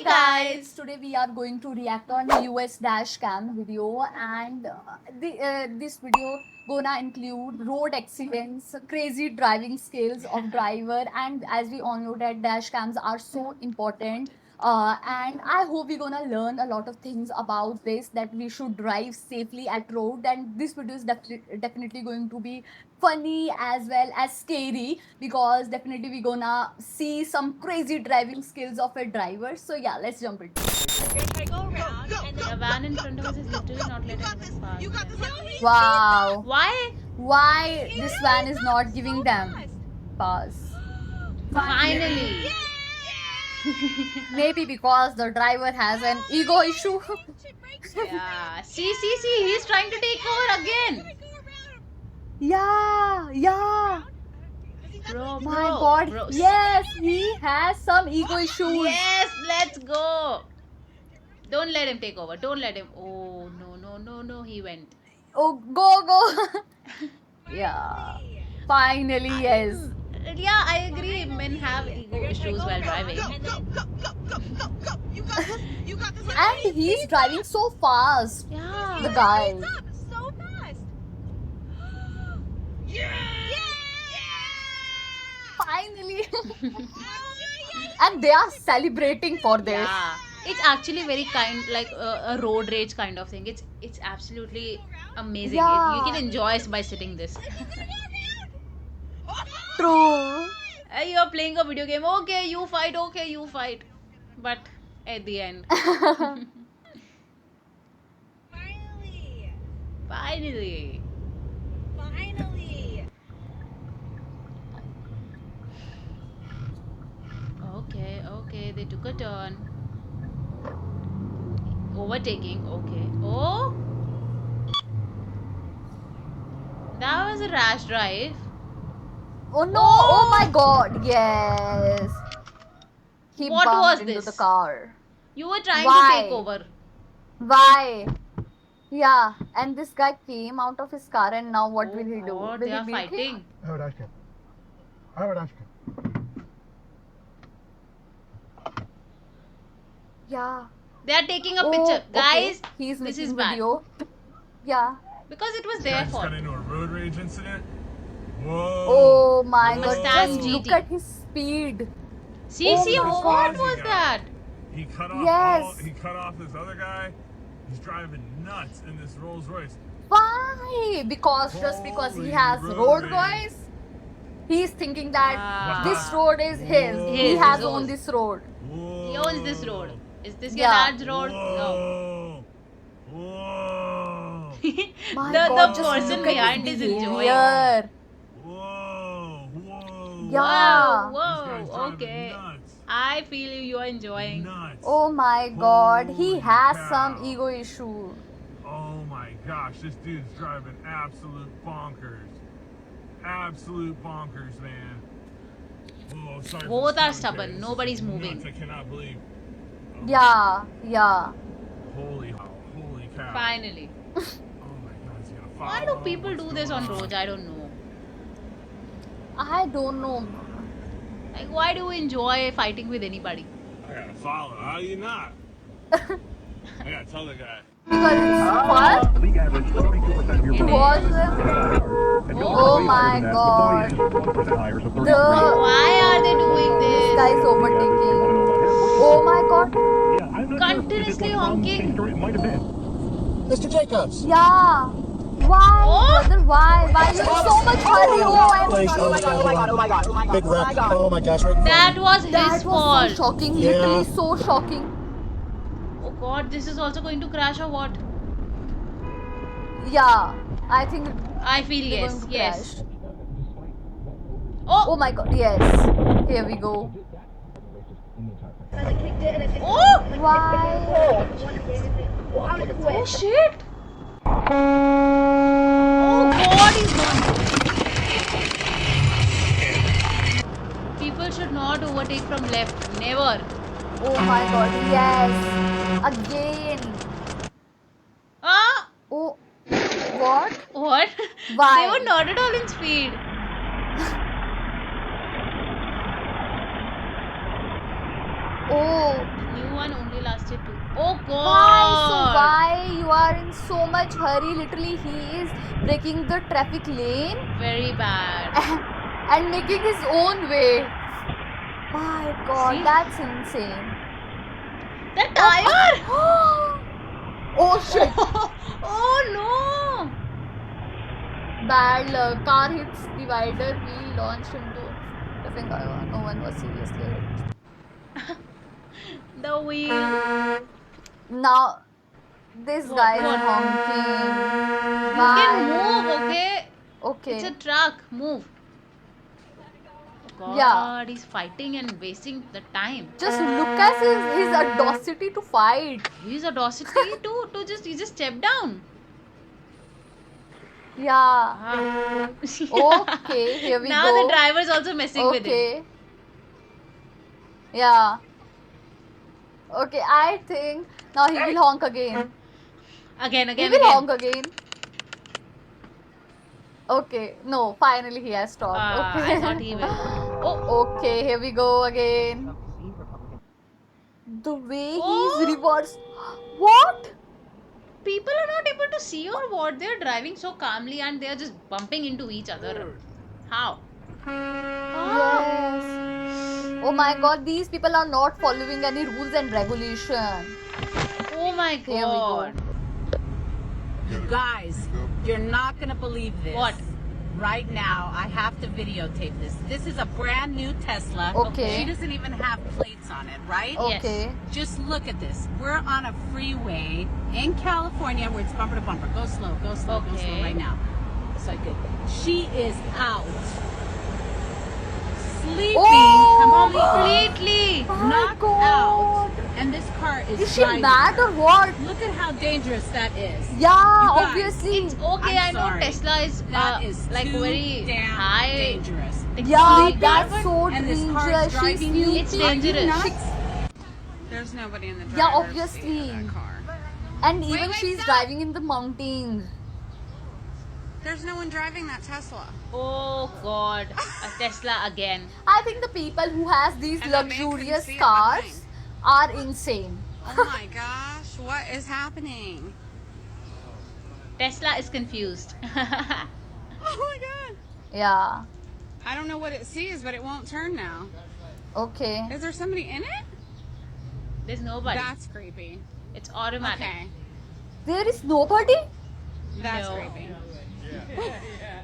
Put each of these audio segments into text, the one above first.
guys, today we are going to react on US dash cam video, and this video gonna include road accidents, crazy driving skills of driver, and as we all know that dash cams are so important. And I hope we're gonna learn a lot of things about this, that we should drive safely at road, and this video is definitely going to be funny as well as scary, because definitely we're gonna see some crazy driving skills of a driver. So yeah, let's jump into it. The van in front of us is literally not letting us pass. Wow, Why? this van is not giving them pass? Finally. Maybe because the driver has an ego issue. Yeah. See. He's trying to take over again. Yeah. Bro, My God. bro. Yes, he has some ego issues. Yes, let's go. Don't let him take over. Don't let him. Oh, no. He went. Oh, go. Yeah. Finally, yes. Yeah, I agree. Men have ego issues while driving. And he's driving so fast. Yeah. The guy. So fast. Finally. And they are celebrating for this. Yeah. It's actually very like a road rage kind of thing. It's absolutely amazing. Yeah. You can enjoy it by sitting this. True. You're playing a video game. Okay, you fight. But at the end, Finally. finally. Okay, they took a turn. Overtaking, okay. Oh! That was a rash drive. Oh no! Oh my God! Yes. He What bumped was into this? the car. You were trying Why? to take over. Why? Yeah. And this guy came out of his car, and now what will he do? God, Will they he are beat him? fighting. I would ask him. Yeah. They are taking a Oh, picture. okay. Guys, He's this making is bad. video. Yeah. Because it was I their just fault. got into a road rage incident. Whoa. Oh my Whoa. God! Mustang Just look GT. at his speed. See, Oh my what God. was that? He cut off. Yes. He cut off this other guy. He's driving nuts in this Rolls Royce. Why? Just because he Holy has road road rage. voice, he's thinking that Ah. this road is his. Whoa. He His, has his owned own. this road. Whoa. He owns this road. Is this your Yeah. dad's road? No. Whoa. My The God, just person look at behind his is enjoying. behavior. Whoa. Yeah. This guy's Whoa, driving okay. Nuts. I feel you are enjoying. Nuts. Oh my God, he Holy has cow. some ego issue. Oh my gosh, this dude's driving absolute bonkers. Absolute bonkers, man. Oh, sorry for Both the are commentary. stubborn. This Nobody's is moving. nuts. I cannot believe. Oh, Yeah. Holy cow. Finally. Oh my god, he's gonna follow. Why do people What's do this going on roads? I don't know. I don't know. Like, why do we enjoy fighting with anybody? I gotta follow. How are you not? I gotta tell the guy. Because it's what? League average 32% of your It vote. was. Oh my God. The Why are they doing this this? guy is overtaking. Oh my God. Continuously honking. It might have been. Mr. Jacobs. Yeah. Why, Oh. brother? Why? Why you in so much hurry? Please, oh my god. Big wreck. Oh my gosh. That was his That was fault. so shocking. Yeah. Literally so shocking. Oh god, this is also going to crash or what? Yeah. I think I feel they're yes, going to yes. crash. Oh, Oh my God. Yes. Here we go. oh, Why? oh shit. Oh god, he's gone. People should not overtake from left. Never. Oh my God. Yes. Again. Ah, Oh. What? what? Why? They were not at all in speed. Oh. New one are in so much hurry. Literally, he is breaking the traffic lane Very bad. and making his own way. My God, See? that's insane. The tire! Oh shit! Oh no! Bad luck. Car hits divider. Wheel launched into. I think no one was seriously hit. The wheel. Now this What- guy is what? honking. You can Bye. move, okay? Okay. It's a truck. Move. God, Yeah. he's fighting and wasting the time. Just look at his audacity to fight. His audacity to just he just step down. Yeah. Ah. Okay, here we now go. the driver's also messing with him. Okay. Yeah. Okay, I think now he will honk again. Again, He again, will again. honk again. Okay, no, finally he has stopped. Ah, Okay. I thought he will. Oh, Okay, here we go again. The way Oh. he's reversed. What? people are not able to see or what? They're driving so calmly and they're just bumping into each other. How? Yes. Oh my God, these people are not following any rules and regulation. Oh my Here we go. god. You guys, you're not gonna believe this. What? Right now, I have to videotape this. This is a brand new Tesla. Okay. She doesn't even have plates on it, right? Yes. Okay. Just look at this. We're on a freeway in California where it's bumper to bumper. Go slow, go slow, go slow Okay. right now. So good. She is out. Sleeping, Oh! Completely. My knocked God. out. And this car is Is she driving mad her. or what? Look at how dangerous that is. Yeah, You guys, obviously. It's okay, I'm I know sorry. Tesla is That is like too very damn high dangerous. Yeah, technology, that's but so And this car is dangerous. She's driving you. It's sleeping. dangerous. Are you nuts? There's nobody in the Yeah, driver's obviously. seat of that car. And even wait, she's stop. driving in the mountains. There's no one driving that Tesla. Oh god, a Tesla again. I think the people who has these And the man couldn't luxurious see it cars are insane. Oh my gosh, what is happening? Tesla is confused. Oh my god. Yeah. I don't know what it sees, but it won't turn now. Okay. Is there somebody in it? There's nobody. That's creepy. It's automatic. Okay. There is nobody? That's No. creepy.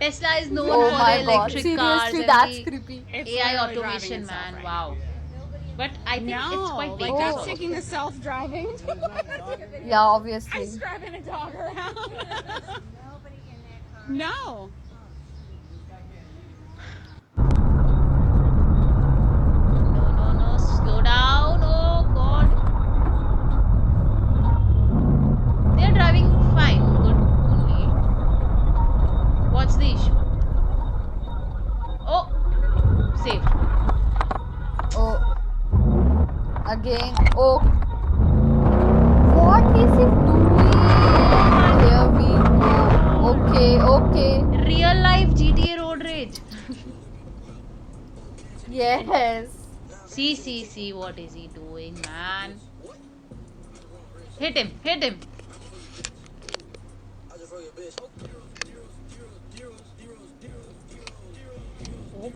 Tesla is known Oh for my the God. electric cars Seriously, and that's the creepy. It's AI literally driving automation, itself man. right Wow. But I think No, it's quite like dangerous. that's also. taking the self-driving. Yeah, obviously. It's driving a dog around. No. No, no, no. Slow down. Oh god. They're driving fine. Good only. What's the issue? Oh, safe. Oh. Again. Oh. What is it doing? Here we go. Okay, okay. Real life GTA road rage. Yes. See, what is he doing, man? Hit him, hit him.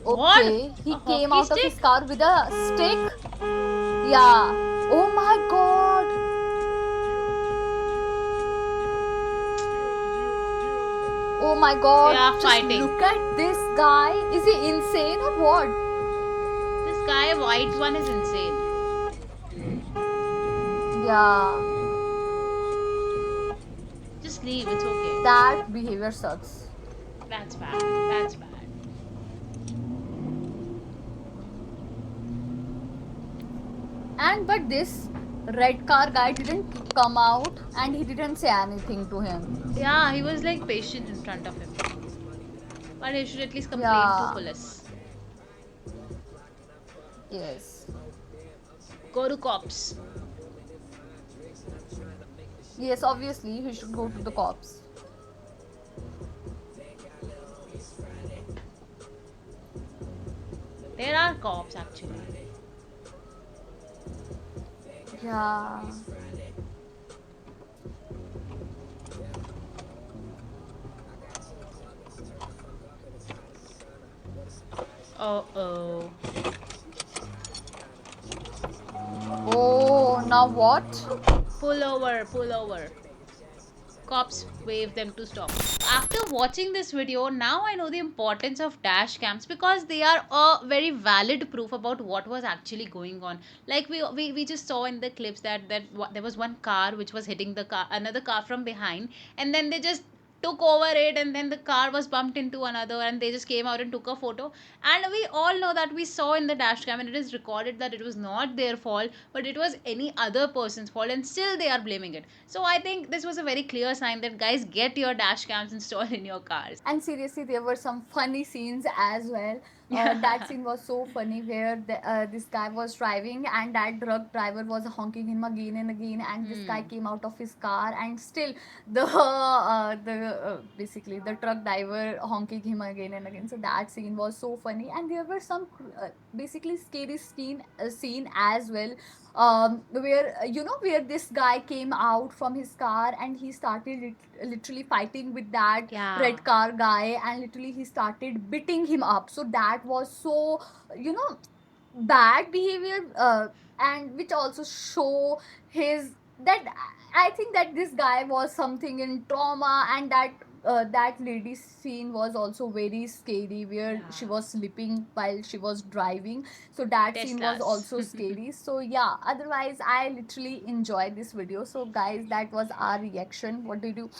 What? Okay. He A came hockey out of his stick? car with a stick. Yeah. Oh my God. Oh my God. They are Just fighting. look at this guy. Is he insane or what? This guy, white one, is insane. Yeah. Just leave, it's okay. That behavior sucks. That's bad. That's bad. And but this red car guy didn't come out and he didn't say anything to him. Yeah, he was like patient in front of him. But he should at least complain Yeah. to police. Yes. Go to cops. Yes, obviously he should go to the cops. There are cops actually. Yeah. Uh-oh. Oh, now what? Pull over, pull over. Cops wave them to stop. After watching this video, now I know the importance of dash cams because they are a very valid proof about what was actually going on. Like we just saw in the clips that there was one car which was hitting the car, another car from behind, and then they just took over it, and then the car was bumped into another, and they just came out and took a photo. And we all know that we saw in the dash cam, and it is recorded that it was not their fault, but it was any other person's fault, and still they are blaming it. So I think this was a very clear sign that, guys, get your dash cams installed in your cars. And seriously, there were some funny scenes as well. That scene was so funny where this guy was driving and that truck driver was honking him again and again, and this guy came out of his car and still basically the truck driver honking him again and again. So that scene was so funny, and there were some basically scary scene as well, where where this guy came out from his car and he started literally fighting with that Yeah. red car guy, and literally he started beating him up. So that was so bad behavior, and which also show his that I think that this guy was something in trauma, and that lady's scene was also very scary where she was sleeping while she was driving. So that scene was Teslas. also scary. So yeah, otherwise I literally enjoyed this video. So guys, that was our reaction. What did you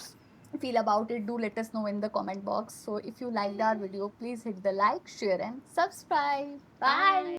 feel about it? Do let us know in the comment box. So if you liked our video, please hit the like, share and subscribe. Bye.